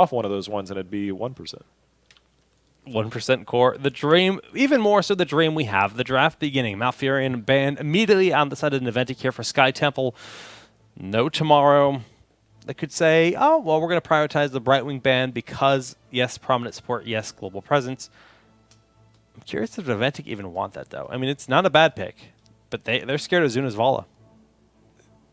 off one of those ones and it'd be 1%. 1% core. The dream, even more so the dream we have. The draft beginning. Malfurion banned immediately on the side of Naventic here for Sky Temple. No tomorrow. They could say, oh, well, we're going to prioritize the Brightwing ban because, yes, prominent support, yes, global presence. I'm curious if Naventic even want that, though. I mean, it's not a bad pick, but they're scared of Zuna's Vala.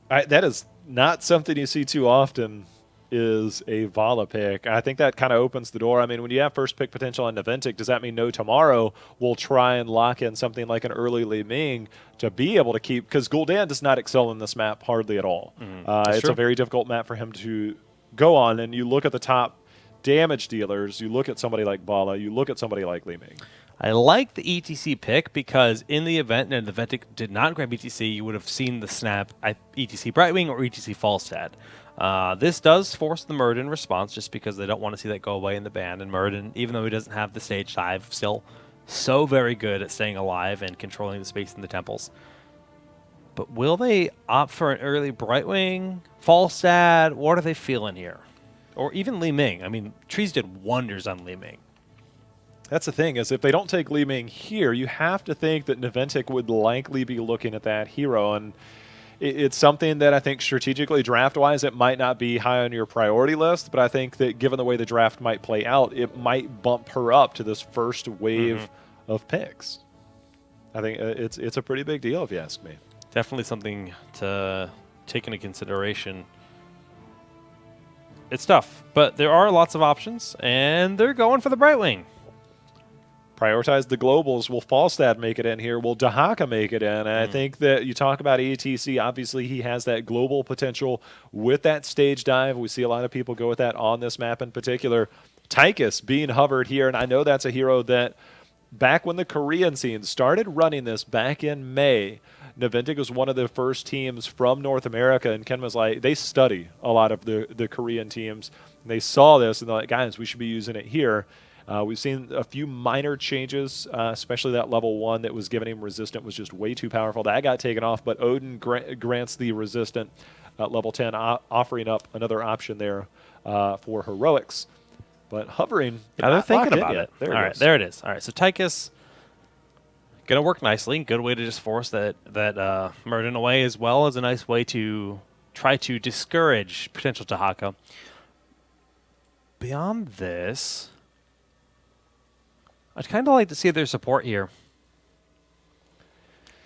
That is not something you see too often, is a Vala pick. I think that kind of opens the door. I mean, when you have first pick potential on Naventic, does that mean no tomorrow we'll try and lock in something like an early Li Ming to be able to keep, because Gul'dan does not excel in this map hardly at all. It's true. a very difficult map for him to go on, and you look at the top damage dealers, you look at somebody like Vala, you look at somebody like Li Ming. I like the ETC pick because in the event that Naventic did not grab ETC, you would have seen the snap ETC Brightwing or ETC Falstad. This does force the Murden response just because they don't want to see that go away in the ban. And Murden, even though he doesn't have the stage dive, still so very good at staying alive and controlling the space in the temples. But will they opt for an early Brightwing, Falstad? What are they feeling here? Or even Li Ming. I mean, Trees did wonders on Li Ming. That's the thing, is if they don't take Li Ming here, you have to think that Naventic would likely be looking at that hero. And it's something that I think strategically, draft-wise, it might not be high on your priority list, but I think that given the way the draft might play out, it might bump her up to this first wave of picks. I think it's a pretty big deal, if you ask me. Definitely something to take into consideration. It's tough, but there are lots of options, and they're going for the Brightwing. Prioritize the globals. Will Falstad make it in here? Will Dahaka make it in? And I think that you talk about ETC, obviously he has that global potential with that stage dive. We see a lot of people go with that on this map in particular. Tychus being hovered here, and I know that's a hero that back when the Korean scene started running this back in May, Naventic was one of the first teams from North America, and Ken was like, they study a lot of the Korean teams. And they saw this, and they're like, guys, we should be using it here. We've seen a few minor changes, especially that level 1 that was giving him resistant was just way too powerful. That got taken off, but Odin grants the resistant at level 10, offering up another option there for heroics. But hovering, yeah, they're thinking about it. There All right, there it is. All right, so Tychus going to work nicely. Good way to just force that Murden away, as well as a nice way to try to discourage potential Dahaka. Beyond this, I'd kind of like to see their support here.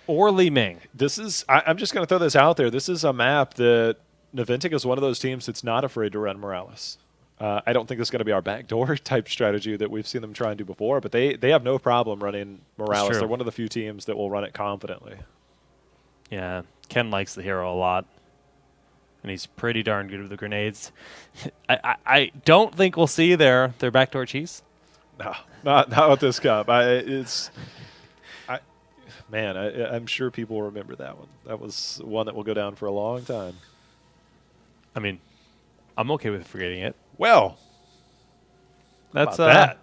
Or Li Ming. This is, I'm just going to throw this out there. This is a map that Naventic is one of those teams that's not afraid to run Morales. I don't think this is going to be our backdoor type strategy that we've seen them try and do before, but they have no problem running Morales. They're one of the few teams that will run it confidently. Yeah, Ken likes the hero a lot, and he's pretty darn good with the grenades. I don't think we'll see their backdoor cheese. No, not with this cup. I'm sure people will remember that one. That was one that will go down for a long time. I mean, I'm okay with forgetting it. Well, that's that.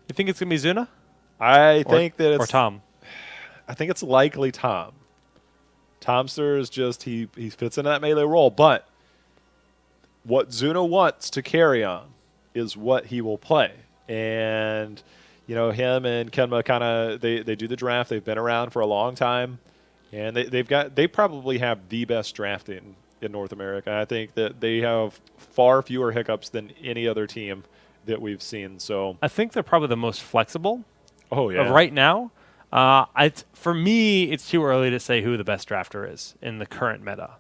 You think it's gonna be Zuna? I think that it's or Tom. I think it's likely Tom. Tomster is just he fits into that melee role, but what Zuna wants to carry on is what he will play. And you know, him and Kenma kind of they do the draft. They've been around for a long time, and they probably have the best drafting in North America. I think that they have far fewer hiccups than any other team that we've seen. So I think they're probably the most flexible. Oh yeah. Right now, for me, it's too early to say who the best drafter is in the current meta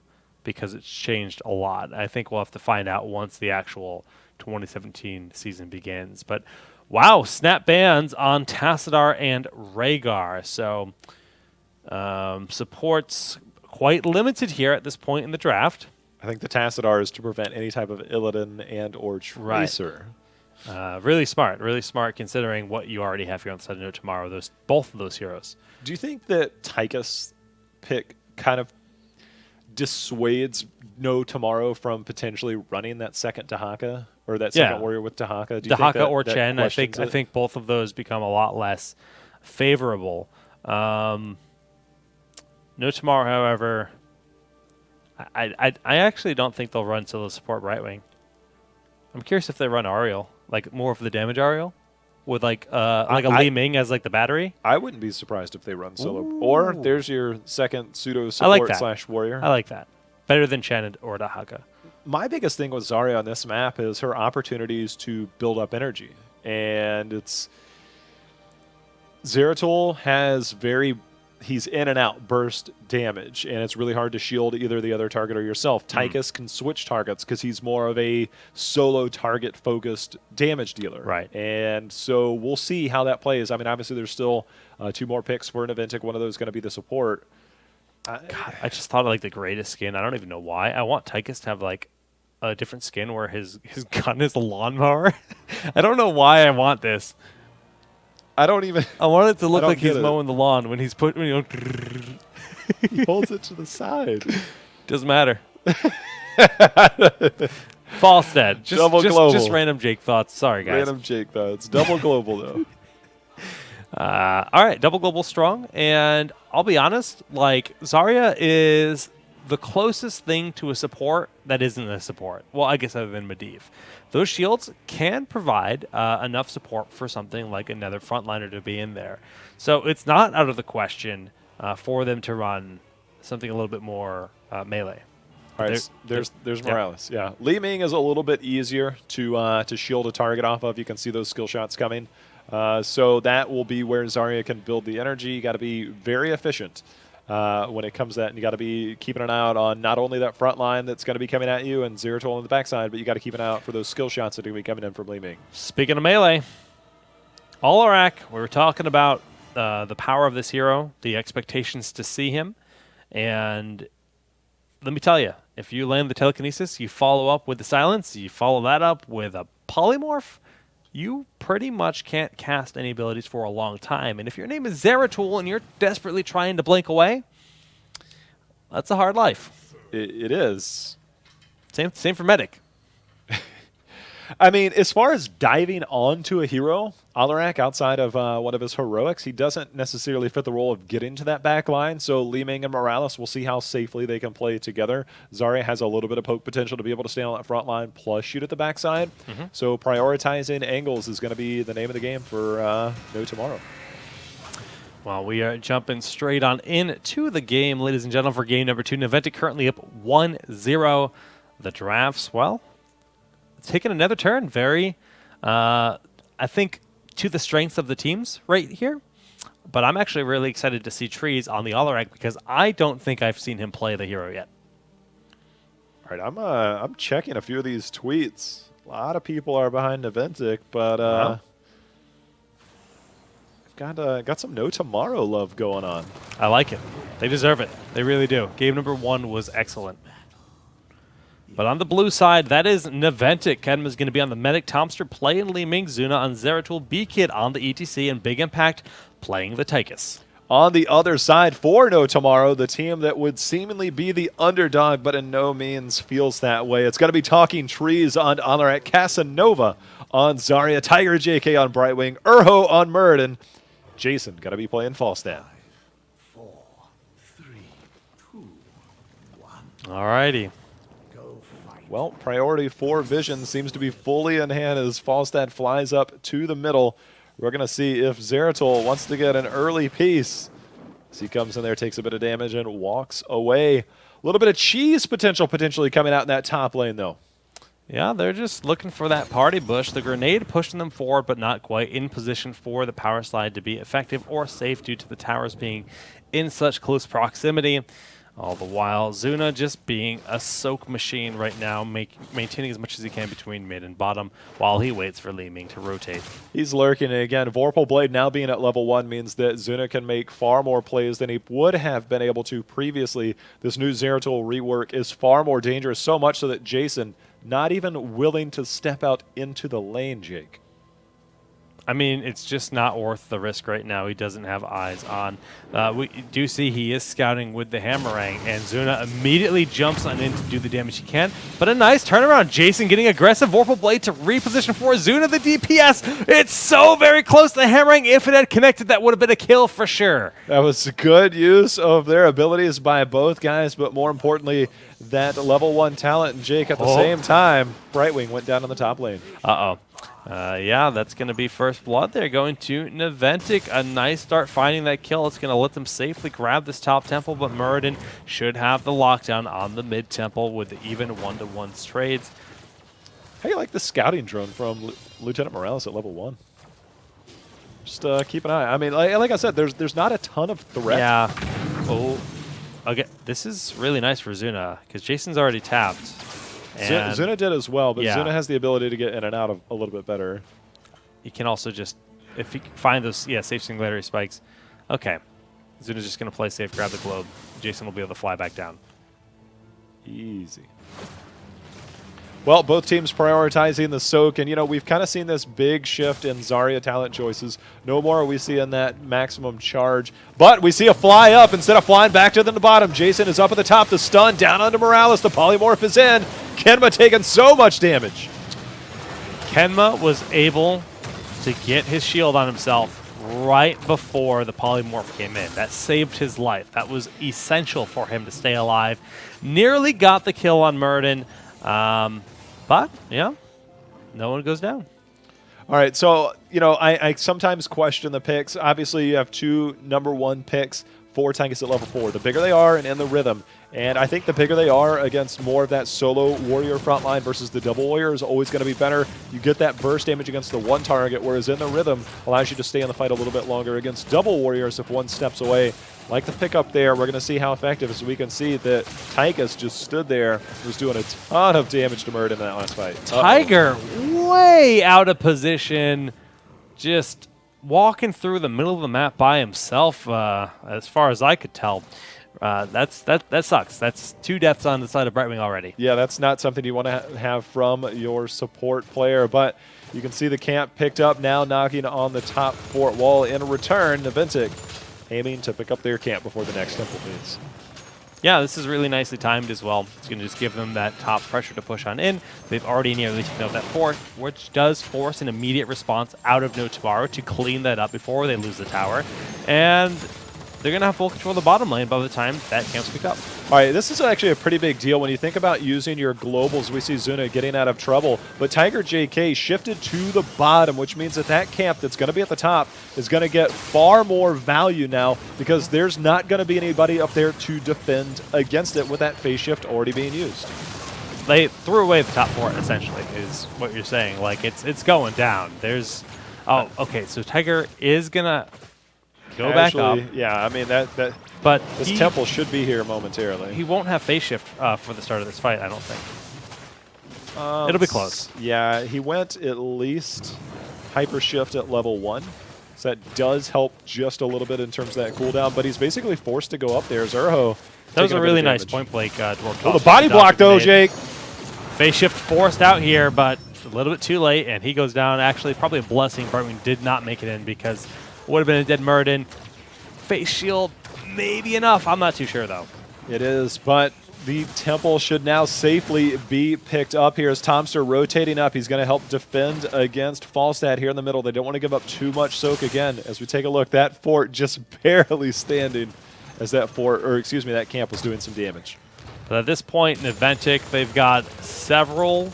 because it's changed a lot. I think we'll have to find out once the actual 2017 season begins. But wow, snap bans on Tassadar and Rhaegar. So support's quite limited here at this point in the draft. I think the Tassadar is to prevent any type of Illidan and or Tracer. Right. Really smart considering what you already have here on the side of No Tomorrow, both of those heroes. Do you think that Tychus pick kind of dissuades No Tomorrow from potentially running that second Dahaka or that second warrior with Dahaka? Do you Dahaka think or Chen, I think both of those become a lot less favorable. No Tomorrow, however, I actually don't think they'll run solo support right wing. I'm curious if they run Ariel, like more of the damage Ariel, with like a Li Ming as like the battery. I wouldn't be surprised if they run solo. Or there's your second pseudo I like support that. slash warrior. I like that. Better than Chen or Dahaka. My biggest thing with Zarya on this map is her opportunities to build up energy. And it's Zeratul has he's in and out burst damage, and it's really hard to shield either the other target or yourself. Tychus can switch targets because he's more of a solo target focused damage dealer. Right. And so we'll see how that plays. I mean, obviously there's still 2 more picks for Naventic. One of those is going to be the support. God, I just thought of like the greatest skin. I don't even know why. I want Tychus to have like a different skin where his gun is a lawnmower. I don't know why I want this. I don't even. I want it to look like he's get it. mowing the lawn when he's putting. He holds it to the side. Doesn't matter. Falstead. Just random Jake thoughts. Sorry, guys. Random Jake, though. It's double global, though. All right, double global strong. And I'll be honest, like, Zarya is the closest thing to a support that isn't a support. Well, I guess other than Medivh. Those shields can provide enough support for something like another frontliner to be in there. So it's not out of the question for them to run something a little bit more melee. All right, there's Morales. Yeah, Li Ming is a little bit easier to shield a target off of. You can see those skill shots coming. So that will be where Zarya can build the energy. You got to be very efficient when it comes to that, and you got to be keeping an eye out on not only that front line that's going to be coming at you and Zeratul on the backside, but you got to keep an eye out for those skill shots that are going to be coming in from Li Ming. Speaking of melee, Alarak, we were talking about the power of this hero, the expectations to see him, and let me tell you, if you land the telekinesis, you follow up with the silence, you follow that up with a polymorph, you pretty much can't cast any abilities for a long time. And if your name is Zeratul and you're desperately trying to blink away, that's a hard life. It is. Same for Medic. I mean, as far as diving onto a hero, Alarak, outside of one of his heroics, he doesn't necessarily fit the role of getting to that back line. So Li Ming and Morales, we'll see how safely they can play together. Zarya has a little bit of poke potential to be able to stay on that front line plus shoot at the backside. So prioritizing angles is going to be the name of the game for No Tomorrow. Well, we are jumping straight on into the game, ladies and gentlemen, for game number 2. Naventic currently up 1-0. The drafts, well, taking another turn. Very, I think, to the strengths of the teams right here. But I'm actually really excited to see Trees on the Alarak because I don't think I've seen him play the hero yet. All right, I'm checking a few of these tweets. A lot of people are behind Naventic, but got some No Tomorrow love going on. I like it. They deserve it. They really do. Game number 1 was excellent. But on the blue side, that is Naventic. Kedem is going to be on the Medic. Tomster playing Li Ming. Zuna on Zeratul. B-Kid on the ETC. And Big Impact playing the Tychus. On the other side for No Tomorrow, the team that would seemingly be the underdog, but in no means feels that way. It's going to be Talking Trees on Alarak. Casanova on Zarya. Tiger JK on Brightwing. Urho on Muradin. Jason going to be playing Falstad. 4, 3, 2, 1. Alrighty. Well, priority 4 vision seems to be fully in hand as Falstad flies up to the middle. We're going to see if Zeratul wants to get an early piece. As he comes in there, takes a bit of damage, and walks away. A little bit of cheese potentially coming out in that top lane, though. Yeah, they're just looking for that party bush. The grenade pushing them forward, but not quite in position for the power slide to be effective or safe due to the towers being in such close proximity. All the while, Zuna just being a soak machine right now, maintaining as much as he can between mid and bottom while he waits for Li Ming to rotate. He's lurking, and again, Vorpal Blade now being at level 1 means that Zuna can make far more plays than he would have been able to previously. This new Zeratul rework is far more dangerous, so much so that Jason not even willing to step out into the lane, Jake. I mean, it's just not worth the risk right now. He doesn't have eyes on. We do see he is scouting with the Hammerang, and Zuna immediately jumps on in to do the damage he can. But a nice turnaround. Jason getting aggressive. Vorpal Blade to reposition for Zuna, the DPS. It's so very close to the Hammerang. If it had connected, that would have been a kill for sure. That was good use of their abilities by both guys, but more importantly, that level 1 talent and Jake at the same time. Brightwing went down on the top lane. Uh-oh. Yeah, that's going to be first blood there going to Naventic. A nice start finding that kill. It's going to let them safely grab this top temple, but Muradin should have the lockdown on the mid temple with the even 1-to-1 trades. How do you like the scouting drone from Lieutenant Morales at level 1? Just keep an eye. I mean, like I said, there's not a ton of threat. Yeah. Oh, okay. This is really nice for Zuna because Jason's already tapped. And Zuna did as well, but yeah. Zuna has the ability to get in and out of a little bit better. He can also just, if he can find those, safe singularity spikes. Okay. Zuna's just going to play safe, grab the globe. Jason will be able to fly back down. Easy. Well, both teams prioritizing the soak, and, you know, we've kind of seen this big shift in Zarya talent choices. No more are we seeing that maximum charge, but we see a fly up instead of flying back to the bottom. Jason is up at the top, the stun down onto Morales. The polymorph is in. Kenma taking so much damage. Kenma was able to get his shield on himself right before the polymorph came in. That saved his life. That was essential for him to stay alive. Nearly got the kill on Muradin. But, yeah, no one goes down. All right, so, you know, I sometimes question the picks. Obviously, you have 2 #1 picks for Tychus at level 4. The bigger they are and in the rhythm. And I think the bigger they are against more of that solo warrior frontline versus the double warrior is always going to be better. You get that burst damage against the one target, whereas in the rhythm allows you to stay in the fight a little bit longer against double warriors if one steps away. Like the pickup there, we're going to see how effective, as we can see that Tychus just stood there, was doing a ton of damage to Muradin in that last fight. Tiger way out of position, just walking through the middle of the map by himself, as far as I could tell. That sucks. That's 2 deaths on the side of Brightwing already. Yeah, that's not something you want to have from your support player, but you can see the camp picked up now, knocking on the top fort wall. In return, Naventic aiming to pick up their camp before the next temple meets. Yeah, this is really nicely timed as well. It's going to just give them that top pressure to push on in. They've already nearly taken out that fort, which does force an immediate response out of No Tomorrow to clean that up before they lose the tower. And they're going to have full control of the bottom lane by the time that camp's picked up. All right, this is actually a pretty big deal when you think about using your globals. We see Zuna getting out of trouble, but Tiger JK shifted to the bottom, which means that that camp that's going to be at the top is going to get far more value now because there's not going to be anybody up there to defend against it with that phase shift already being used. They threw away the top fort, essentially, is what you're saying. Like, it's going down. There's... Oh, okay, so Tiger is going to go back up. Yeah, I mean, but this temple should be here momentarily. He won't have phase shift for the start of this fight, I don't think. It'll be close. Yeah, he went at least hyper shift at level 1. So that does help just a little bit in terms of that cooldown, but he's basically forced to go up there. Zurho. That was a really nice point break. Oh, the body block, though, Jake. Phase shift forced out here, but a little bit too late, and he goes down. Actually, probably a blessing. Brightwing did not make it in because would have been a dead Muradin. Face shield, maybe enough. I'm not too sure, though. It is, but the temple should now safely be picked up here as Tomster rotating up. He's going to help defend against Falstad here in the middle. They don't want to give up too much soak again. As we take a look, that fort just barely standing as that fort, or excuse me, that camp was doing some damage. But at this point, Naventic, they've got several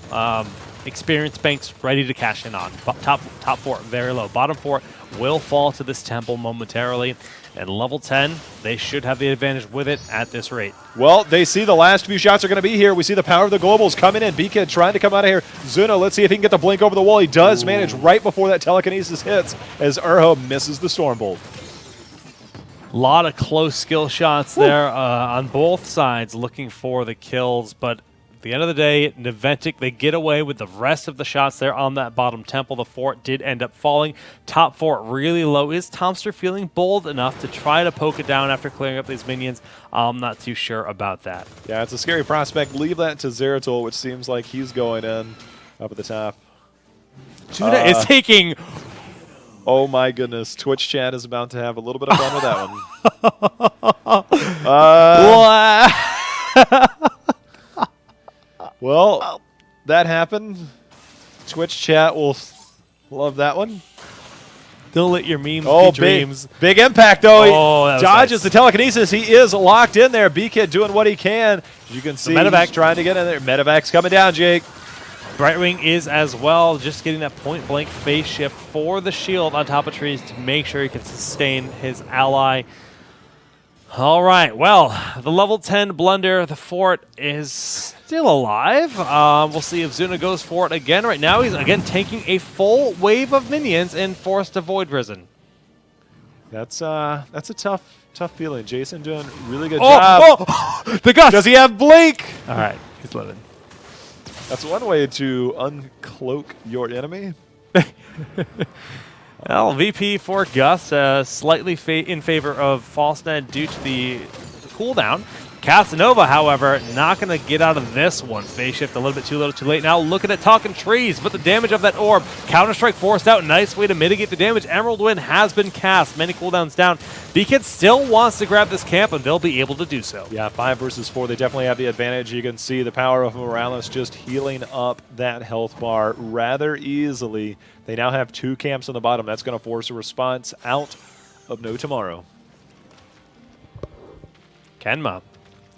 experience banks ready to cash in on. Top fort, very low. Bottom fort will fall to this temple momentarily. And level 10, they should have the advantage with it at this rate. Well, they see the last few shots are going to be here. We see the power of the globals coming in. B-Kid trying to come out of here. Zuna, let's see if he can get the blink over the wall. He does manage right before that telekinesis hits as Urho misses the Stormbolt. A lot of close skill shots there on both sides looking for the kills, but at the end of the day, Naventic, they get away with the rest of the shots there on that bottom temple. The fort did end up falling. Top fort really low. Is Tomster feeling bold enough to try to poke it down after clearing up these minions? I'm not too sure about that. Yeah, it's a scary prospect. Leave that to Zeratul, which seems like he's going in up at the top. Tuna is taking Oh my goodness. Twitch chat is about to have a little bit of fun with that one. Well, that happened. Twitch chat will love that one. Don't let your memes Oh, be dreams. big impact, though. Oh, that He was dodges nice. the telekinesis. He is locked in there. B-Kid doing what he can. As you can see, medevac. he's trying to get in there. Medevac's coming down, Jake. Brightwing is as well, just getting that point-blank phase shift for the shield on top of trees to make sure he can sustain his ally. All right, well, the level 10 blunder, the fort is still alive. We'll see if Zuna goes for it again. Right now, he's again taking a full wave of minions and forced to Void Risen. That's a tough feeling. Jason doing a really good job. Oh, the guts! Does he have Blink? All right, he's living. That's one way to uncloak your enemy. Well, VP for Gus, slightly in favor of Falsened due to the cooldown. Casanova, however, not going to get out of this one. Phase shift a little bit too little, too late. Now looking at talking trees, but the damage of that orb. Counter-Strike forced out. Nice way to mitigate the damage. Emerald Wind has been cast. Many cooldowns down. B-Kid still wants to grab this camp, and they'll be able to do so. Yeah, 5 versus 4. They definitely have the advantage. You can see the power of Morales just healing up that health bar rather easily. They now have 2 camps on the bottom. That's going to force a response out of No Tomorrow. Kenma.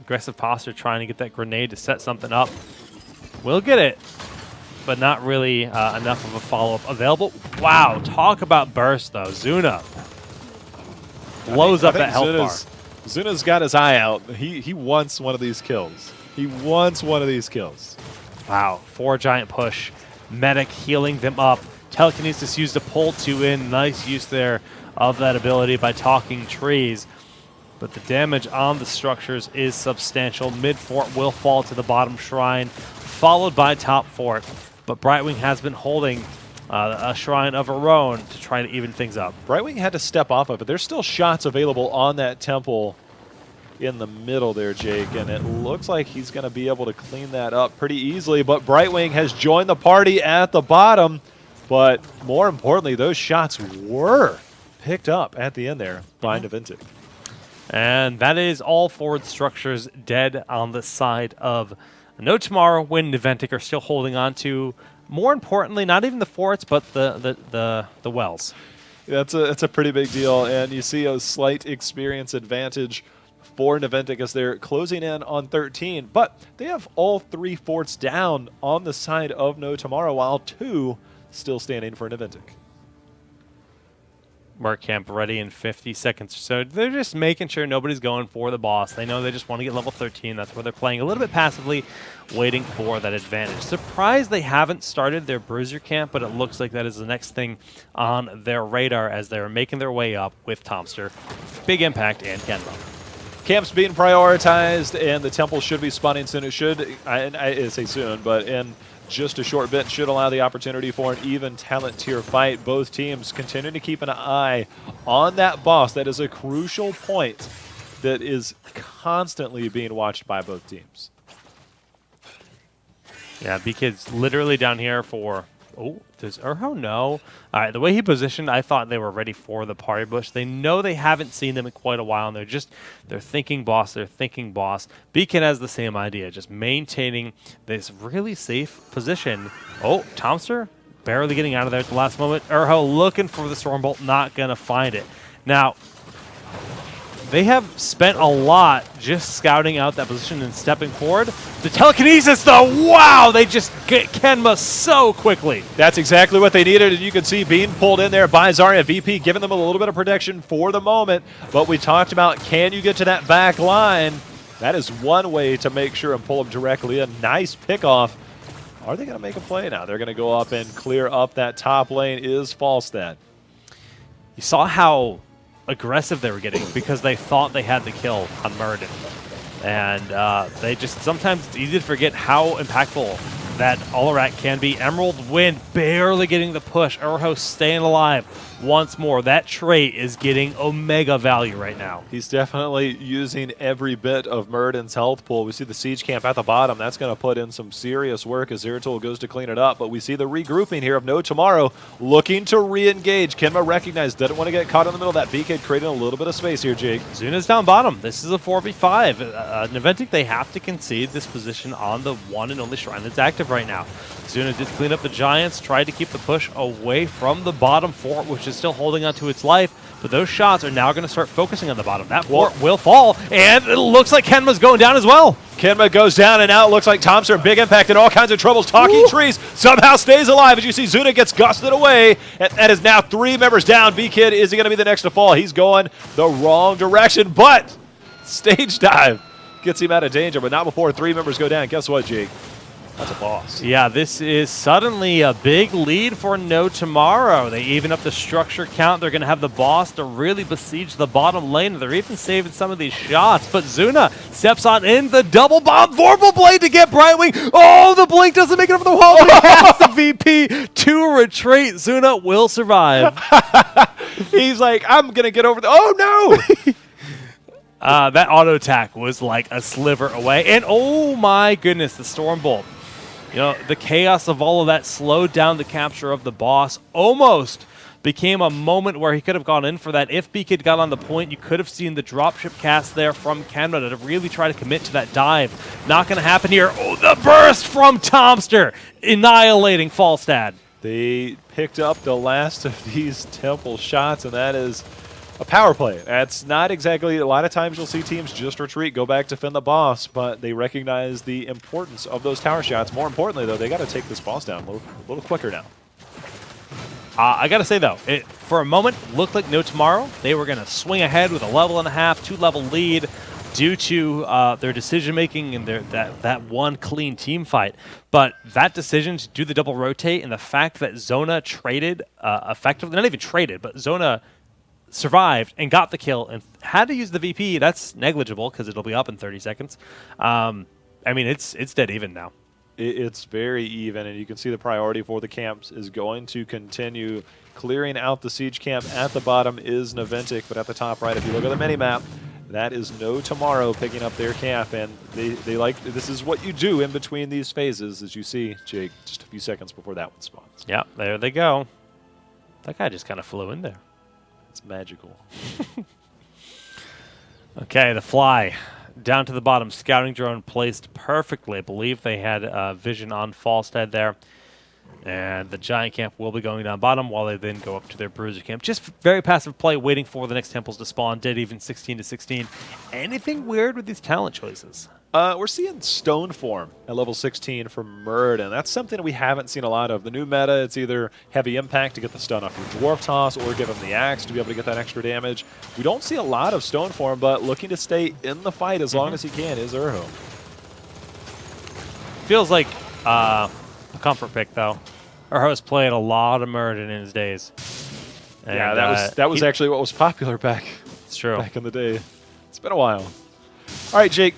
Aggressive posture trying to get that grenade to set something up. Will get it, but not really enough of a follow-up available. Wow, talk about burst, though. Zuna blows up that health bar. Zuna's got his eye out. He wants one of these kills. He wants one of these kills. Wow, 4 giant push. Medic healing them up. Telekinesis used to pull 2 in. Nice use there of that ability by talking trees. But the damage on the structures is substantial. Mid fort will fall to the bottom shrine, followed by top fort. But Brightwing has been holding a shrine of her own to try to even things up. Brightwing had to step off of it. There's still shots available on that temple in the middle there, Jake, and it looks like he's going to be able to clean that up pretty easily. But Brightwing has joined the party at the bottom. But more importantly, those shots were picked up at the end there by Naventic. And that is all forward structures dead on the side of No Tomorrow when Naventic are still holding on to, more importantly, not even the forts, but the wells. That's a pretty big deal, and you see a slight experience advantage for Naventic as they're closing in on 13, but they have all 3 forts down on the side of No Tomorrow, while 2 still standing for Naventic. Mark camp ready in 50 seconds or so. They're just making sure nobody's going for the boss. They know they just want to get level 13. That's where they're playing a little bit passively, waiting for that advantage. Surprised they haven't started their bruiser camp, but it looks like that is the next thing on their radar as they're making their way up with Tomster, Big Impact, and Kenma. Camp's being prioritized, and the temple should be spawning soon. It should, I say soon, but in just a short bit should allow the opportunity for an even talent tier fight. Both teams continue to keep an eye on that boss. That is a crucial point that is constantly being watched by both teams. Yeah, B-Kid's literally down here for... Oh, does Urho know? All right, the way he positioned, I thought they were ready for the party bush. They know they haven't seen them in quite a while, and they're thinking boss, B-Kid has the same idea, just maintaining this really safe position. Oh, Tomster barely getting out of there at the last moment. Urho looking for the Stormbolt, not going to find it. Now, they have spent a lot just scouting out that position and stepping forward. The telekinesis, though, wow! They just get Kenma so quickly. That's exactly what they needed, and you can see being pulled in there by Zarya. VP giving them a little bit of protection for the moment, but we talked about, can you get to that back line? That is one way to make sure and pull them directly in. Nice pickoff. Are they going to make a play now? They're going to go up and clear up that top lane is Falstad. You saw how aggressive they were getting because they thought they had the kill on Muradin. And they just, sometimes it's easy to forget how impactful that Alarak can be. Emerald Wind barely getting the push. Urho staying alive once more. That trait is getting Omega value right now. He's definitely using every bit of Murden's health pool. We see the siege camp at the bottom. That's going to put in some serious work as Zeratul goes to clean it up. But we see the regrouping here of No Tomorrow looking to re-engage. Kenma recognized, didn't want to get caught in the middle. That BK creating a little bit of space here, Jake. Zuna's down bottom. This is a 4v5. Naventic, they have to concede this position on the one and only shrine that's active right now. Zuna did clean up the Giants, tried to keep the push away from the bottom fort, which is still holding on to its life, but those shots are now going to start focusing on the bottom. That fort will fall, and it looks like Kenma's going down as well. Kenma goes down, and now it looks like Thompson, big impact in all kinds of troubles. Talking Trees somehow stays alive as you see Zuna gets gusted away. And that is now 3 members down. B-Kid, is he going to be the next to fall? He's going the wrong direction, but stage dive gets him out of danger, but not before 3 members go down. Guess what, Jake? That's a boss. Yeah, this is suddenly a big lead for No Tomorrow. They even up the structure count. They're going to have the boss to really besiege the bottom lane. They're even saving some of these shots. But Zuna steps on in the double bomb. Vorpal Blade to get Brightwing. Oh, the Blink doesn't make it over the wall. But he has the VP to retreat. Zuna will survive. He's like, I'm going to get over the... Oh, no! That auto attack was like a sliver away. And oh my goodness, the Storm Bolt. You know, the chaos of all of that slowed down the capture of the boss. Almost became a moment where he could have gone in for that. If B-Kid got on the point, you could have seen the dropship cast there from Kenma to really try to commit to that dive. Not going to happen here. Oh, the burst from Tomster, annihilating Falstad. They picked up the last of these temple shots, and that is a power play. That's not exactly, a lot of times you'll see teams just retreat, go back, defend the boss, but they recognize the importance of those tower shots. More importantly, though, they got to take this boss down a little quicker now. I got to say, though, it for a moment looked like No Tomorrow. They were going to swing ahead with a level and a half, 2-level lead due to their decision-making and that one clean team fight. But that decision to do the double rotate and the fact that Zona traded effectively, not even traded, but Zona survived and got the kill and had to use the VP. That's negligible because it'll be up in 30 seconds. I mean, it's dead even now. It's very even, and you can see the priority for the camps is going to continue. Clearing out the siege camp at the bottom is Naventic, but at the top right, if you look at the mini-map, that is No Tomorrow picking up their camp, and they like, this is what you do in between these phases, as you see, Jake, just a few seconds before that one spawns. Yeah, there they go. That guy just kind of flew in there. It's magical. Okay, the fly down to the bottom. Scouting drone placed perfectly. I believe they had vision on Falstad there. And the Giant camp will be going down bottom while they then go up to their Bruiser camp. Just very passive play, waiting for the next temples to spawn. Dead even 16-16. Anything weird with these talent choices? We're seeing Stone Form at level 16 from Murden. That's something we haven't seen a lot of. The new meta, it's either heavy impact to get the stun off your Dwarf Toss or give him the axe to be able to get that extra damage. We don't see a lot of Stone Form, but looking to stay in the fight as long as he can is Urho. Feels like a comfort pick, though. Urho's played a lot of Murden in his days. And, yeah, that was actually what was popular back in the day. It's been a while. All right, Jake.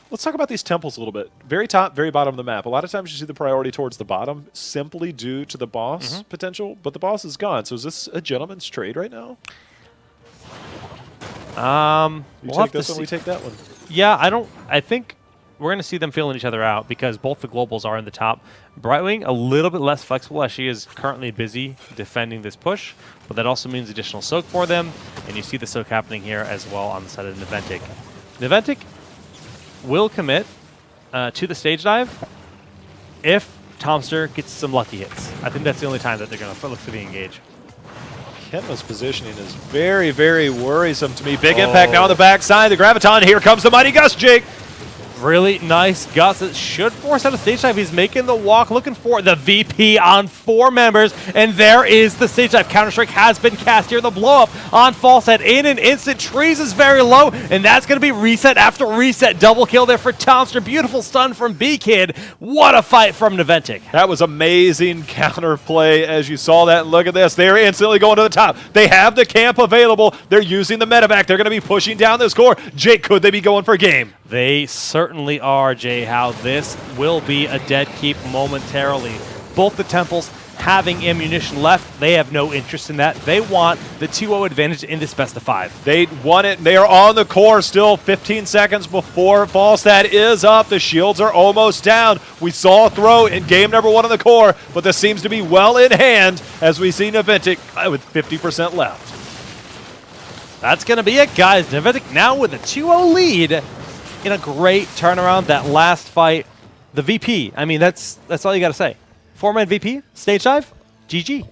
Let's talk about these temples a little bit. Very top, very bottom of the map. A lot of times you see the priority towards the bottom simply due to the boss potential, but the boss is gone. So is this a gentleman's trade right now? You take this one, we take that one. Yeah, I think we're going to see them feeling each other out because both the globals are in the top. Brightwing, a little bit less flexible as she is currently busy defending this push, but that also means additional soak for them, and you see the soak happening here as well on the side of Naventic. Naventic will commit to the stage dive if Tomster gets some lucky hits. I think that's the only time that they're going to look for the engage. Kenma's positioning is very, very worrisome to me. Big impact now on the backside. The Graviton. Here comes the Mighty Gust, Jake. Really nice Gust that should force out a stage dive. He's making the walk, looking for the VP on 4 members, and there is the stage dive. Counter-Strike has been cast here. The blow-up on Falstad in an instant. Trees is very low, and that's going to be reset after reset. Double kill there for Tomster. Beautiful stun from B-Kid. What a fight from Naventic. That was amazing counterplay as you saw that. And look at this. They're instantly going to the top. They have the camp available. They're using the medevac. They're going to be pushing down the score. Jake, could they be going for game? They certainly are, Jay How. This will be a dead keep momentarily. Both the Temples having ammunition left, they have no interest in that. They want the 2-0 advantage in this best of 5. They won it. They are on the core still 15 seconds before Falstad is up. The shields are almost down. We saw a throw in game number 1 on the core, but this seems to be well in hand as we see Naventic with 50% left. That's going to be it, guys. Naventic now with a 2-0 lead in a great turnaround. That last fight, the VP. I mean, that's all you got to say. 4-man VP, stage dive, GG.